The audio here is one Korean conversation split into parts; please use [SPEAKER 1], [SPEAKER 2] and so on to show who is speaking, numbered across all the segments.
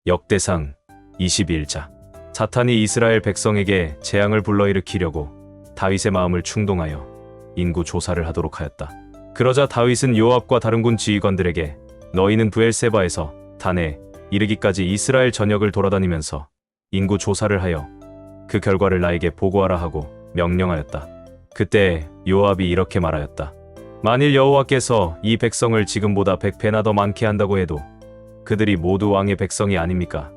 [SPEAKER 1] 역대상 21자. 사탄이 이스라엘 백성에게 재앙을 불러일으키려고 다윗의 마음을 충동하여 인구 조사를 하도록 하였다. 그러자 다윗은 요압과 다른 군 지휘관들에게 너희는 브엘세바에서 단에 이르기까지 이스라엘 전역을 돌아다니면서 인구 조사를 하여 그 결과를 나에게 보고하라 하고 명령하였다. 그때 요압이 이렇게 말하였다. 만일 여호와께서 이 백성을 지금보다 100배나 더 많게 한다고 해도 그들이 모두 왕의 백성이 아닙니까?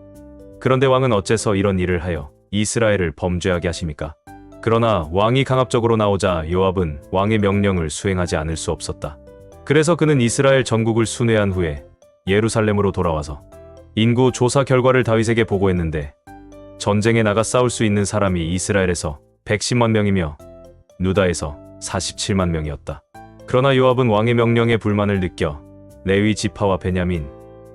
[SPEAKER 1] 그런데 왕은 어째서 이런 일을 하여 이스라엘을 범죄하게 하십니까? 그러나 왕이 강압적으로 나오자 요압은 왕의 명령을 수행하지 않을 수 없었다. 그래서 그는 이스라엘 전국을 순회한 후에 예루살렘으로 돌아와서 인구 조사 결과를 다윗에게 보고했는데 전쟁에 나가 싸울 수 있는 사람이 이스라엘에서 110만 명이며 누다에서 47만 명이었다. 그러나 요압은 왕의 명령에 불만을 느껴 레위 지파와 베냐민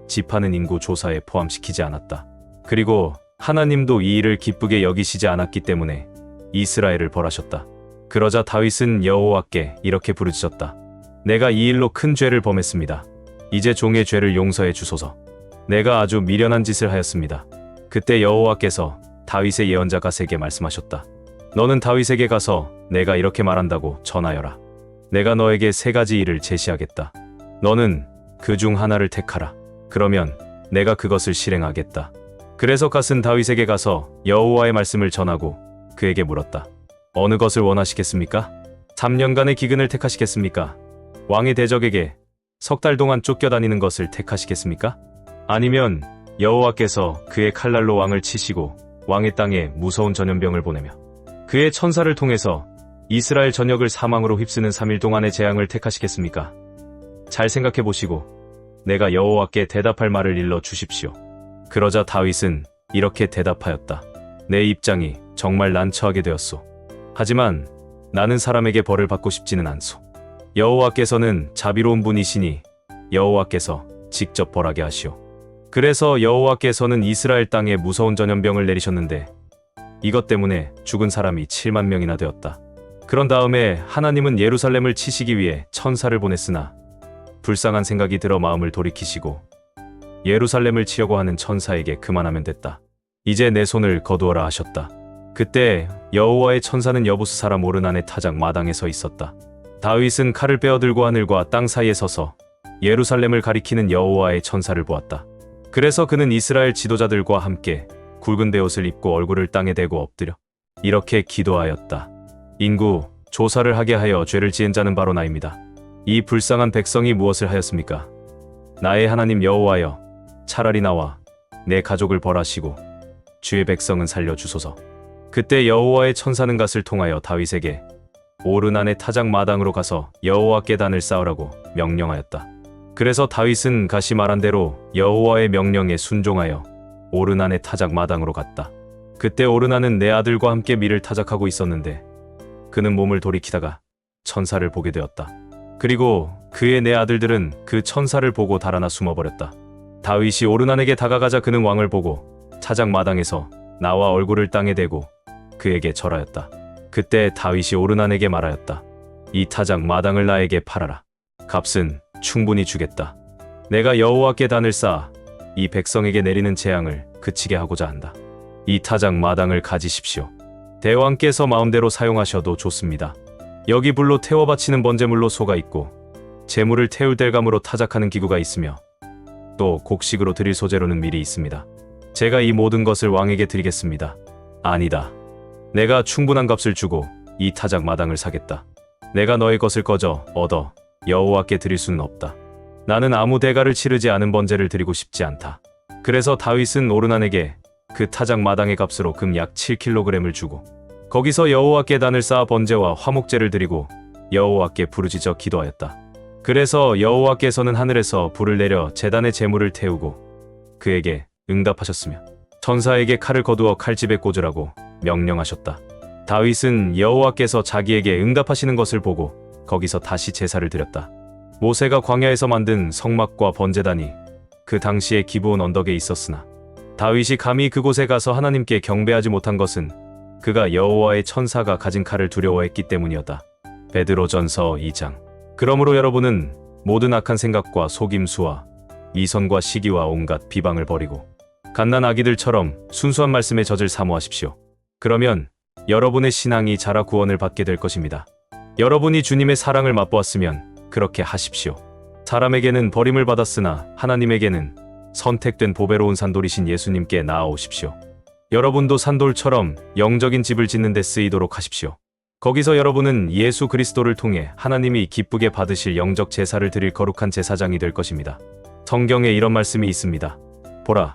[SPEAKER 1] 지파는 인구 조사에 포함시키지 않았다. 그리고 하나님도 이 일을 기쁘게 여기시지 않았기 때문에 이스라엘을 벌하셨다. 그러자 다윗은 여호와께 이렇게 부르짖었다. 내가 이 일로 큰 죄를 범했습니다. 이제 종의 죄를 용서해 주소서. 내가 아주 미련한 짓을 하였습니다. 그때 여호와께서 다윗의 예언자 갓에게 말씀하셨다. 너는 다윗에게 가서 내가 이렇게 말한다고 전하여라. 내가 너에게 3가지 일을 제시하겠다. 너는 그 중 하나를 택하라. 그러면 내가 그것을 실행하겠다. 그래서 갓은 다윗에게 가서 여호와의 말씀을 전하고 그에게 물었다. 어느 것을 원하시겠습니까? 3년간의 기근을 택하시겠습니까? 왕의 대적에게 석 달 동안 쫓겨다니는 것을 택하시겠습니까? 아니면 여호와께서 그의 칼날로 왕을 치시고 왕의 땅에 무서운 전염병을 보내며 그의 천사를 통해서 이스라엘 전역을 사망으로 휩쓰는 3일 동안의 재앙을 택하시겠습니까? 잘 생각해 보시고 내가 여호와께 대답할 말을 일러 주십시오. 그러자 다윗은 이렇게 대답하였다. 내 입장이 정말 난처하게 되었소. 하지만 나는 사람에게 벌을 받고 싶지는 않소. 여호와께서는 자비로운 분이시니 여호와께서 직접 벌하게 하시오. 그래서 여호와께서는 이스라엘 땅에 무서운 전염병을 내리셨는데 이것 때문에 죽은 사람이 7만 명이나 되었다. 그런 다음에 하나님은 예루살렘을 치시기 위해 천사를 보냈으나 불쌍한 생각이 들어 마음을 돌이키시고 예루살렘을 치려고 하는 천사에게 그만하면 됐다. 이제 내 손을 거두어라 하셨다. 그때 여호와의 천사는 여부스 사람 오르난의 타작 마당에 서 있었다. 다윗은 칼을 빼어들고 하늘과 땅 사이에 서서 예루살렘을 가리키는 여호와의 천사를 보았다. 그래서 그는 이스라엘 지도자들과 함께 굵은 베옷을 입고 얼굴을 땅에 대고 엎드려 이렇게 기도하였다. 인구 조사를 하게 하여 죄를 지은 자는 바로 나입니다. 이 불쌍한 백성이 무엇을 하였습니까? 나의 하나님 여호와여, 차라리 나와 내 가족을 벌하시고 주의 백성은 살려주소서. 그때 여호와의 천사는 갓을 통하여 다윗에게 오르난의 타작 마당으로 가서 여호와께 단을 쌓으라고 명령하였다. 그래서 다윗은 갓이 말한 대로 여호와의 명령에 순종하여 오르난의 타작 마당으로 갔다. 그때 오르난은 내 아들과 함께 밀을 타작하고 있었는데 그는 몸을 돌이키다가 천사를 보게 되었다. 그리고 그의 네 아들들은 그 천사를 보고 달아나 숨어버렸다. 다윗이 오르난에게 다가가자 그는 왕을 보고 타작 마당에서 나와 얼굴을 땅에 대고 그에게 절하였다. 그때 다윗이 오르난에게 말하였다. 이 타작 마당을 나에게 팔아라. 값은 충분히 주겠다. 내가 여호와께 단을 쌓아 이 백성에게 내리는 재앙을 그치게 하고자 한다. 이 타작 마당을 가지십시오. 대왕께서 마음대로 사용하셔도 좋습니다. 여기 불로 태워 바치는 번제물로 소가 있고 제물을 태울 델감으로 타작하는 기구가 있으며 또 곡식으로 드릴 소재로는 밀이 있습니다. 제가 이 모든 것을 왕에게 드리겠습니다. 아니다. 내가 충분한 값을 주고 이 타작 마당을 사겠다. 내가 너의 것을 거저 얻어 여호와께 드릴 수는 없다. 나는 아무 대가를 치르지 않은 번제를 드리고 싶지 않다. 그래서 다윗은 오르난에게 그 타작 마당의 값으로 금 약 7kg을 주고 거기서 여호와께 단을 쌓아 번제와 화목제를 드리고 여호와께 부르짖어 기도하였다. 그래서 여호와께서는 하늘에서 불을 내려 제단의 제물을 태우고 그에게 응답하셨으며 천사에게 칼을 거두어 칼집에 꽂으라고 명령하셨다. 다윗은 여호와께서 자기에게 응답하시는 것을 보고 거기서 다시 제사를 드렸다. 모세가 광야에서 만든 성막과 번제단이 그 당시에 기브온 언덕에 있었으나 다윗이 감히 그곳에 가서 하나님께 경배하지 못한 것은 그가 여호와의 천사가 가진 칼을 두려워했기 때문이었다. 베드로전서 2장. 그러므로 여러분은 모든 악한 생각과 속임수와 이선과 시기와 온갖 비방을 버리고 갓난 아기들처럼 순수한 말씀의 젖을 사모하십시오. 그러면 여러분의 신앙이 자라 구원을 받게 될 것입니다. 여러분이 주님의 사랑을 맛보았으면 그렇게 하십시오. 사람에게는 버림을 받았으나 하나님에게는 선택된 보배로운 산돌이신 예수님께 나아오십시오. 여러분도 산돌처럼 영적인 집을 짓는 데 쓰이도록 하십시오. 거기서 여러분은 예수 그리스도를 통해 하나님이 기쁘게 받으실 영적 제사를 드릴 거룩한 제사장이 될 것입니다. 성경에 이런 말씀이 있습니다. 보라,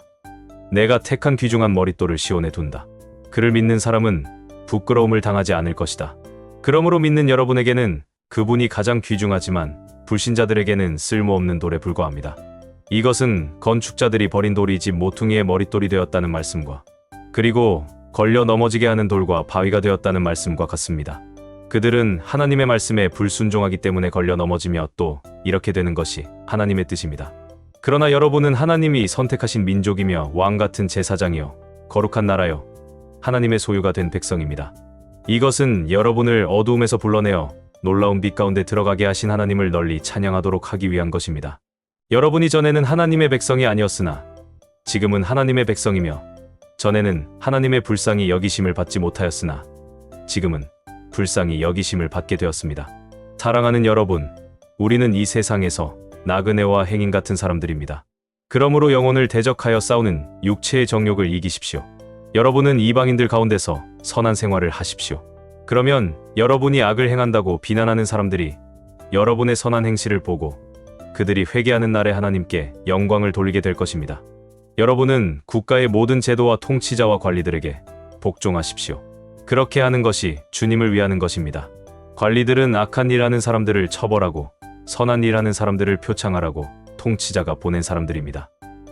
[SPEAKER 1] 내가 택한 귀중한 머릿돌을 시온에 둔다. 그를 믿는 사람은 부끄러움을 당하지 않을 것이다. 그러므로 믿는 여러분에게는 그분이 가장 귀중하지만 불신자들에게는 쓸모없는 돌에 불과합니다. 이것은 건축자들이 버린 돌이 집 모퉁이의 머릿돌이 되었다는 말씀과 그리고 걸려 넘어지게 하는 돌과 바위가 되었다는 말씀과 같습니다. 그들은 하나님의 말씀에 불순종하기 때문에 걸려 넘어지며 또 이렇게 되는 것이 하나님의 뜻입니다. 그러나 여러분은 하나님이 선택하신 민족이며 왕같은 제사장이요 거룩한 나라요 하나님의 소유가 된 백성입니다. 이것은 여러분을 어두움에서 불러내어 놀라운 빛 가운데 들어가게 하신 하나님을 널리 찬양하도록 하기 위한 것입니다. 여러분이 전에는 하나님의 백성이 아니었으나 지금은 하나님의 백성이며 전에는 하나님의 불쌍히 여기심을 받지 못하였으나 지금은 불쌍히 여기심을 받게 되었습니다. 사랑하는 여러분, 우리는 이 세상에서 나그네와 행인 같은 사람들입니다. 그러므로 영혼을 대적하여 싸우는 육체의 정욕을 이기십시오. 여러분은 이방인들 가운데서 선한 생활을 하십시오. 그러면 여러분이 악을 행한다고 비난하는 사람들이 여러분의 선한 행실을 보고 그들이 회개하는 날에 하나님께 영광을 돌리게 될 것입니다. 여러분은 국가의 모든 제도와 통치자와 관리들에게 복종하십시오. 그렇게 하는 것이 주님을 위하는 것입니다. 관리들은 악한 일하는 사람들을 처벌하고 선한 일하는 사람들을 표창하라고 통치자가 보낸 사람들입니다.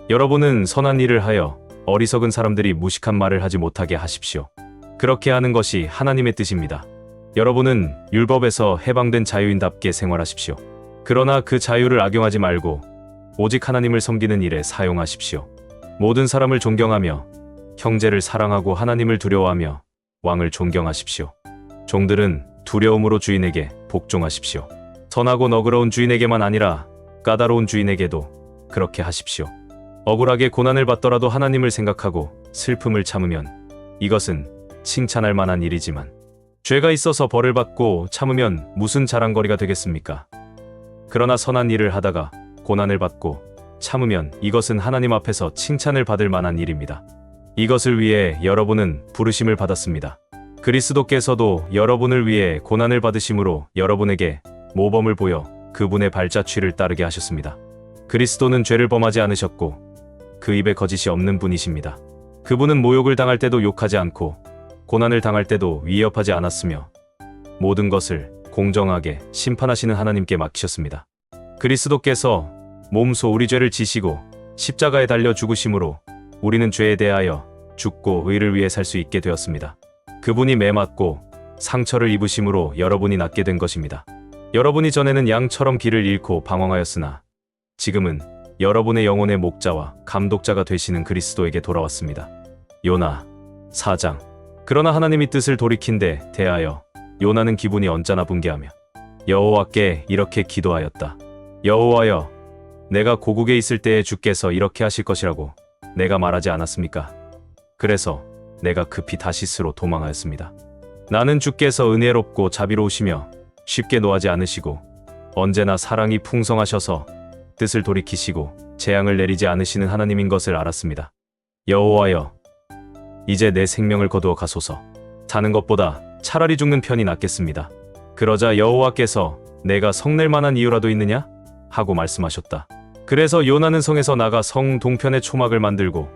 [SPEAKER 1] 여러분은 선한 일을 하여 어리석은 사람들이 무식한 말을 하지 못하게 하십시오. 그렇게 하는 것이 하나님의 뜻입니다. 여러분은 율법에서 해방된 자유인답게 생활하십시오. 그러나 그 자유를 악용하지 말고 오직 하나님을 섬기는 일에 사용하십시오. 모든 사람을 존경하며 형제를 사랑하고 하나님을 두려워하며 왕을 존경하십시오. 종들은 두려움으로 주인에게 복종하십시오. 선하고 너그러운 주인에게만 아니라 까다로운 주인에게도 그렇게 하십시오. 억울하게 고난을 받더라도 하나님을 생각하고 슬픔을 참으면 이것은 칭찬할 만한 일이지만 죄가 있어서 벌을 받고 참으면 무슨 자랑거리가 되겠습니까? 그러나 선한 일을 하다가 고난을 받고 참으면 이것은 하나님 앞에서 칭찬을 받을 만한 일입니다. 이것을 위해 여러분은 부르심을 받았습니다. 그리스도께서도 여러분을 위해 고난을 받으심으로 여러분에게 모범을 보여 그분의 발자취를 따르게 하셨습니다. 그리스도는 죄를 범하지 않으셨고 그 입에 거짓이 없는 분이십니다. 그분은 모욕을 당할 때도 욕하지 않고 고난을 당할 때도 위협하지 않았으며 모든 것을 공정하게 심판하시는 하나님께 맡기셨습니다. 그리스도께서 몸소 우리 죄를 지시고 십자가에 달려 죽으심으로 우리는 죄에 대하여 죽고 의를 위해 살 수 있게 되었습니다. 그분이 매맞고 상처를 입으심으로 여러분이 낫게 된 것입니다. 여러분이 전에는 양처럼 길을 잃고 방황하였으나 지금은 여러분의 영혼의 목자와 감독자가 되시는 그리스도에게 돌아왔습니다. 요나 4장. 그러나 하나님이 뜻을 돌이킨 데 대하여 요나는 기분이 언짢아 분개하며 여호와께 이렇게 기도하였다. 여호와여, 내가 고국에 있을 때에 주께서 이렇게 하실 것이라고 내가 말하지 않았습니까? 그래서 내가 급히 다시스로 도망하였습니다. 나는 주께서 은혜롭고 자비로우시며 쉽게 노하지 않으시고 언제나 사랑이 풍성하셔서 뜻을 돌이키시고 재앙을 내리지 않으시는 하나님인 것을 알았습니다. 여호와여, 이제 내 생명을 거두어 가소서. 사는 것보다 차라리 죽는 편이 낫겠습니다. 그러자 여호와께서 내가 성낼 만한 이유라도 있느냐? 하고 말씀하셨다. 그래서 요나는 성에서 나가 성 동편에 초막을 만들고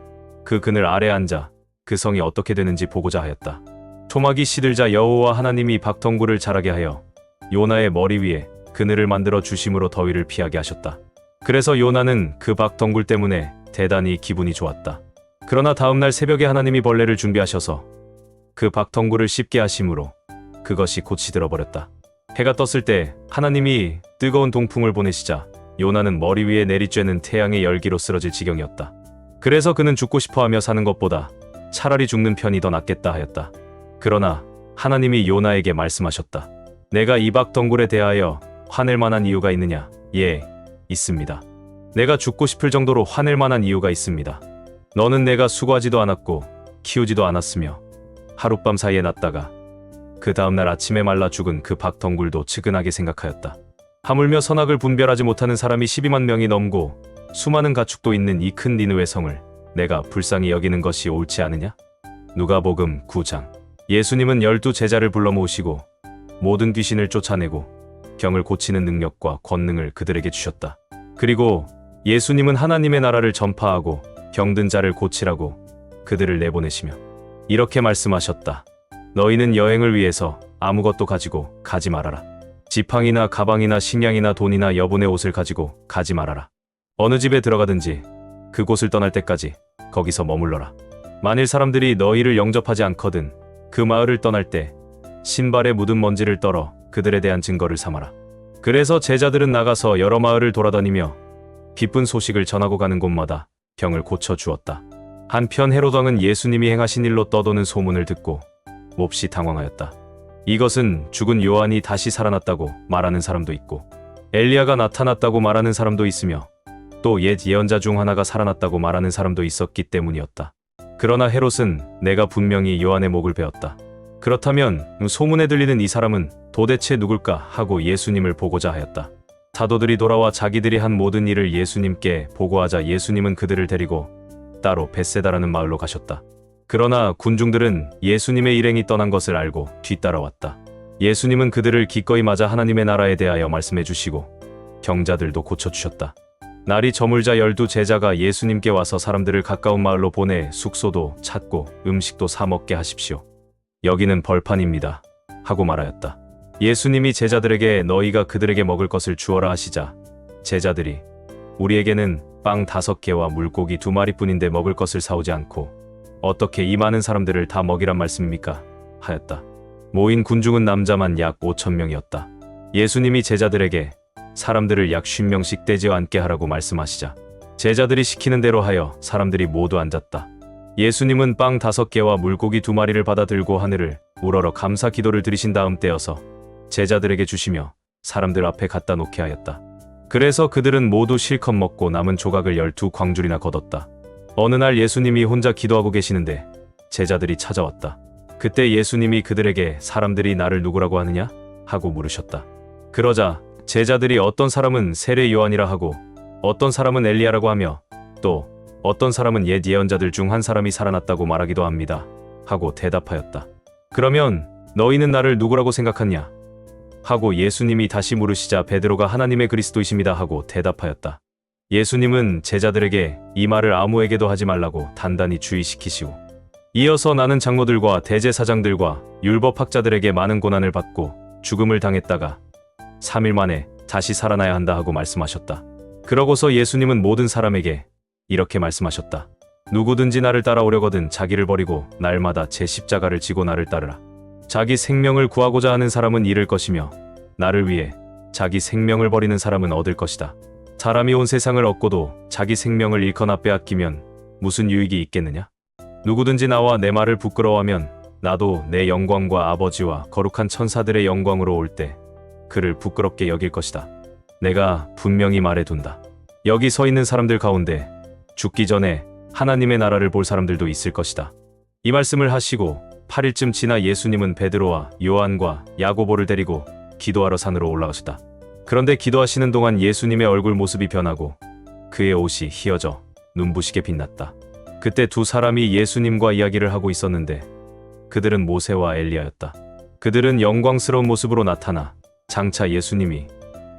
[SPEAKER 1] 그 그늘 아래 앉아 그 성이 어떻게 되는지 보고자 하였다. 초막이 시들자 여호와 하나님이 박덩굴을 자라게 하여 요나의 머리 위에 그늘을 만들어 주심으로 더위를 피하게 하셨다. 그래서 요나는 그 박덩굴 때문에 대단히 기분이 좋았다. 그러나 다음날 새벽에 하나님이 벌레를 준비하셔서 그 박덩굴을 씹게 하심으로 그것이 곧이 들어버렸다. 해가 떴을 때 하나님이 뜨거운 동풍을 보내시자 요나는 머리 위에 내리쬐는 태양의 열기로 쓰러질 지경이었다. 그래서 그는 죽고 싶어하며 사는 것보다 차라리 죽는 편이 더 낫겠다 하였다. 그러나 하나님이 요나에게 말씀하셨다. 내가 이 박덩굴에 대하여 화낼 만한 이유가 있느냐? 예, 있습니다. 내가 죽고 싶을 정도로 화낼 만한 이유가 있습니다. 너는 내가 수고하지도 않았고 키우지도 않았으며 하룻밤 사이에 났다가 그 다음날 아침에 말라 죽은 그 박덩굴도 측은하게 생각하였다. 하물며 선악을 분별하지 못하는 사람이 12만 명이 넘고 수많은 가축도 있는 이 큰 니느웨 성을 내가 불쌍히 여기는 것이 옳지 않으냐? 누가복음 9장. 예수님은 12제자를 불러 모으시고 모든 귀신을 쫓아내고 병을 고치는 능력과 권능을 그들에게 주셨다. 그리고 예수님은 하나님의 나라를 전파하고 병든 자를 고치라고 그들을 내보내시며 이렇게 말씀하셨다. 너희는 여행을 위해서 아무것도 가지고 가지 말아라. 지팡이나 가방이나 식량이나 돈이나 여분의 옷을 가지고 가지 말아라. 어느 집에 들어가든지 그곳을 떠날 때까지 거기서 머물러라. 만일 사람들이 너희를 영접하지 않거든 그 마을을 떠날 때 신발에 묻은 먼지를 떨어 그들에 대한 증거를 삼아라. 그래서 제자들은 나가서 여러 마을을 돌아다니며 기쁜 소식을 전하고 가는 곳마다 병을 고쳐 주었다. 한편 헤롯 왕은 예수님이 행하신 일로 떠도는 소문을 듣고 몹시 당황하였다. 이것은 죽은 요한이 다시 살아났다고 말하는 사람도 있고 엘리야가 나타났다고 말하는 사람도 있으며 또 옛 예언자 중 하나가 살아났다고 말하는 사람도 있었기 때문이었다. 그러나 헤롯은 내가 분명히 요한의 목을 베었다. 그렇다면 소문에 들리는 이 사람은 도대체 누굴까 하고 예수님을 보고자 하였다. 사도들이 돌아와 자기들이 한 모든 일을 예수님께 보고하자 예수님은 그들을 데리고 따로 벳세다라는 마을로 가셨다. 그러나 군중들은 예수님의 일행이 떠난 것을 알고 뒤따라왔다. 예수님은 그들을 기꺼이 맞아 하나님의 나라에 대하여 말씀해 주시고 병자들도 고쳐주셨다. 날이 저물자 12제자가 예수님께 와서 사람들을 가까운 마을로 보내 숙소도 찾고 음식도 사 먹게 하십시오. 여기는 벌판입니다. 하고 말하였다. 예수님이 제자들에게 너희가 그들에게 먹을 것을 주어라 하시자 제자들이 우리에게는 빵 5개와 물고기 2마리뿐인데 먹을 것을 사오지 않고 어떻게 이 많은 사람들을 다 먹이란 말씀입니까? 하였다. 모인 군중은 남자만 약 5,000명이었다. 예수님이 제자들에게 사람들을 약 50명씩 떼지어 앉게 하라고 말씀하시자 제자들이 시키는 대로 하여 사람들이 모두 앉았다. 예수님은 빵 5개와 물고기 2마리를 받아 들고 하늘을 우러러 감사 기도를 드리신 다음 떼어서 제자들에게 주시며 사람들 앞에 갖다 놓게 하였다. 그래서 그들은 모두 실컷 먹고 남은 조각을 12광줄이나 거뒀다. 어느 날 예수님이 혼자 기도하고 계시는데 제자들이 찾아왔다. 그때 예수님이 그들에게 사람들이 나를 누구라고 하느냐? 하고 물으셨다. 그러자 제자들이 어떤 사람은 세례 요한이라 하고 어떤 사람은 엘리야라고 하며 또 어떤 사람은 옛 예언자들 중 한 사람이 살아났다고 말하기도 합니다. 하고 대답하였다. 그러면 너희는 나를 누구라고 생각하냐? 하고 예수님이 다시 물으시자 베드로가 하나님의 그리스도이십니다 하고 대답하였다. 예수님은 제자들에게 이 말을 아무에게도 하지 말라고 단단히 주의시키시고 이어서 나는 장로들과 대제사장들과 율법학자들에게 많은 고난을 받고 죽음을 당했다가 3일 만에 다시 살아나야 한다 하고 말씀하셨다. 그러고서 예수님은 모든 사람에게 이렇게 말씀하셨다. 누구든지 나를 따라오려거든 자기를 버리고 날마다 제 십자가를 지고 나를 따르라. 자기 생명을 구하고자 하는 사람은 잃을 것이며 나를 위해 자기 생명을 버리는 사람은 얻을 것이다. 사람이 온 세상을 얻고도 자기 생명을 잃거나 빼앗기면 무슨 유익이 있겠느냐? 누구든지 나와 내 말을 부끄러워하면 나도 내 영광과 아버지와 거룩한 천사들의 영광으로 올 때 그를 부끄럽게 여길 것이다. 내가 분명히 말해둔다. 여기 서 있는 사람들 가운데 죽기 전에 하나님의 나라를 볼 사람들도 있을 것이다. 이 말씀을 하시고 8일쯤 지나 예수님은 베드로와 요한과 야고보를 데리고 기도하러 산으로 올라가셨다. 그런데 기도하시는 동안 예수님의 얼굴 모습이 변하고 그의 옷이 희어져 눈부시게 빛났다. 그때 두 사람이 예수님과 이야기를 하고 있었는데 그들은 모세와 엘리야였다. 그들은 영광스러운 모습으로 나타나 장차 예수님이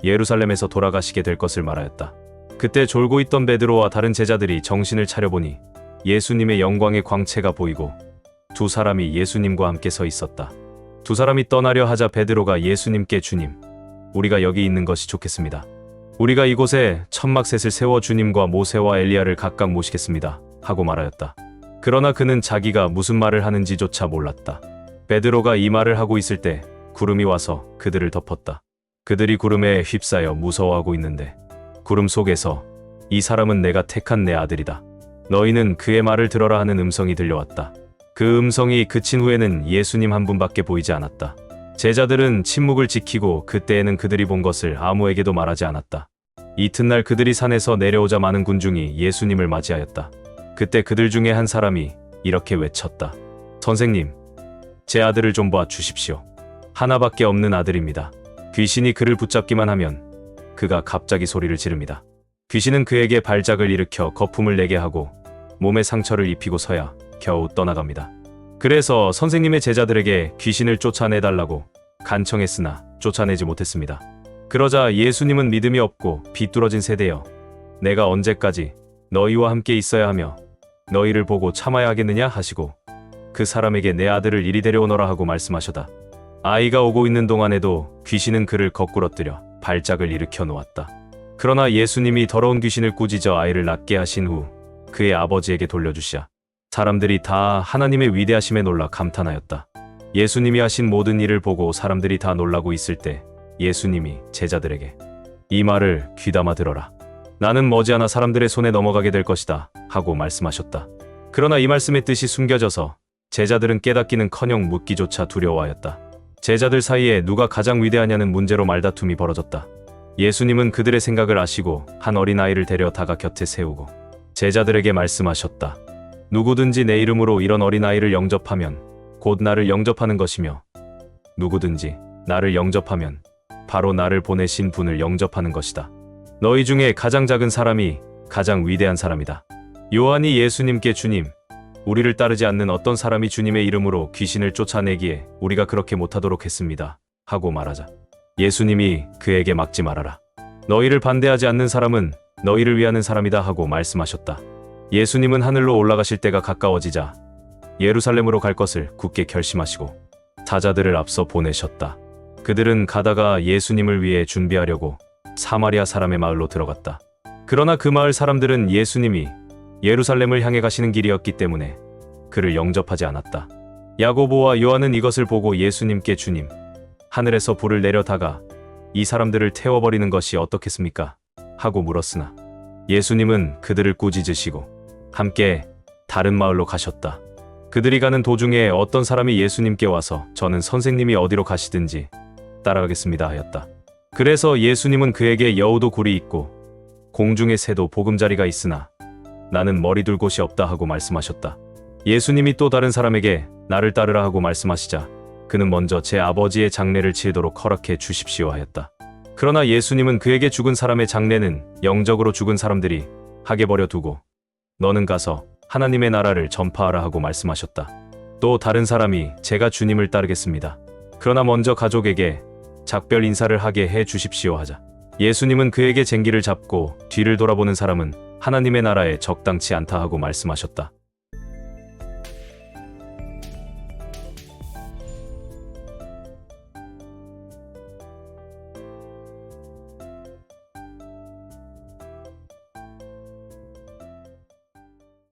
[SPEAKER 1] 예루살렘에서 돌아가시게 될 것을 말하였다. 그때 졸고 있던 베드로와 다른 제자들이 정신을 차려보니 예수님의 영광의 광채가 보이고 두 사람이 예수님과 함께 서 있었다. 두 사람이 떠나려 하자 베드로가 예수님께 주님, 우리가 여기 있는 것이 좋겠습니다. 우리가 이곳에 천막셋을 세워 주님과 모세와 엘리야를 각각 모시겠습니다. 하고 말하였다. 그러나 그는 자기가 무슨 말을 하는지조차 몰랐다. 베드로가 이 말을 하고 있을 때 구름이 와서 그들을 덮었다. 그들이 구름에 휩싸여 무서워하고 있는데 구름 속에서 이 사람은 내가 택한 내 아들이다. 너희는 그의 말을 들어라 하는 음성이 들려왔다. 그 음성이 그친 후에는 예수님 한 분밖에 보이지 않았다. 제자들은 침묵을 지키고 그때에는 그들이 본 것을 아무에게도 말하지 않았다. 이튿날 그들이 산에서 내려오자 많은 군중이 예수님을 맞이하였다. 그때 그들 중에 한 사람이 이렇게 외쳤다. 선생님, 제 아들을 좀 봐 주십시오. 하나밖에 없는 아들입니다. 귀신이 그를 붙잡기만 하면 그가 갑자기 소리를 지릅니다. 귀신은 그에게 발작을 일으켜 거품을 내게 하고 몸에 상처를 입히고서야 겨우 떠나갑니다. 그래서 선생님의 제자들에게 귀신을 쫓아내달라고 간청했으나 쫓아내지 못했습니다. 그러자 예수님은 믿음이 없고 비뚤어진 세대여, 내가 언제까지 너희와 함께 있어야 하며 너희를 보고 참아야 하겠느냐 하시고 그 사람에게 내 아들을 이리 데려오너라 하고 말씀하셔다. 아이가 오고 있는 동안에도 귀신은 그를 거꾸러뜨려 발작을 일으켜 놓았다. 그러나 예수님이 더러운 귀신을 꾸짖어 아이를 낫게 하신 후 그의 아버지에게 돌려주시자 사람들이 다 하나님의 위대하심에 놀라 감탄하였다. 예수님이 하신 모든 일을 보고 사람들이 다 놀라고 있을 때 예수님이 제자들에게 이 말을 귀담아 들어라. 나는 머지않아 사람들의 손에 넘어가게 될 것이다 하고 말씀하셨다. 그러나 이 말씀의 뜻이 숨겨져서 제자들은 깨닫기는커녕 묻기조차 두려워하였다. 제자들 사이에 누가 가장 위대하냐는 문제로 말다툼이 벌어졌다. 예수님은 그들의 생각을 아시고 한 어린아이를 데려 다가 곁에 세우고 제자들에게 말씀하셨다. 누구든지 내 이름으로 이런 어린아이를 영접하면 곧 나를 영접하는 것이며 누구든지 나를 영접하면 바로 나를 보내신 분을 영접하는 것이다. 너희 중에 가장 작은 사람이 가장 위대한 사람이다. 요한이 예수님께 주님, 우리를 따르지 않는 어떤 사람이 주님의 이름으로 귀신을 쫓아내기에 우리가 그렇게 못하도록 했습니다 하고 말하자 예수님이 그에게 막지 말아라. 너희를 반대하지 않는 사람은 너희를 위하는 사람이다 하고 말씀하셨다. 예수님은 하늘로 올라가실 때가 가까워지자 예루살렘으로 갈 것을 굳게 결심하시고 사자들을 앞서 보내셨다. 그들은 가다가 예수님을 위해 준비하려고 사마리아 사람의 마을로 들어갔다. 그러나 그 마을 사람들은 예수님이 예루살렘을 향해 가시는 길이었기 때문에 그를 영접하지 않았다. 야고보와 요한은 이것을 보고 예수님께 주님, 하늘에서 불을 내려다가 이 사람들을 태워버리는 것이 어떻겠습니까? 하고 물었으나 예수님은 그들을 꾸짖으시고 함께 다른 마을로 가셨다. 그들이 가는 도중에 어떤 사람이 예수님께 와서 저는 선생님이 어디로 가시든지 따라가겠습니다 하였다. 그래서 예수님은 그에게 여우도 굴이 있고 공중의 새도 보금자리가 있으나 나는 머리 둘 곳이 없다 하고 말씀하셨다. 예수님이 또 다른 사람에게 나를 따르라 하고 말씀하시자 그는 먼저 제 아버지의 장례를 치르도록 허락해 주십시오 하였다. 그러나 예수님은 그에게 죽은 사람의 장례는 영적으로 죽은 사람들이 하게 버려두고 너는 가서 하나님의 나라를 전파하라 하고 말씀하셨다. 또 다른 사람이 제가 주님을 따르겠습니다. 그러나 먼저 가족에게 작별 인사를 하게 해 주십시오 하자 예수님은 그에게 쟁기를 잡고 뒤를 돌아보는 사람은 하나님의 나라에 적당치 않다 하고 말씀하셨다.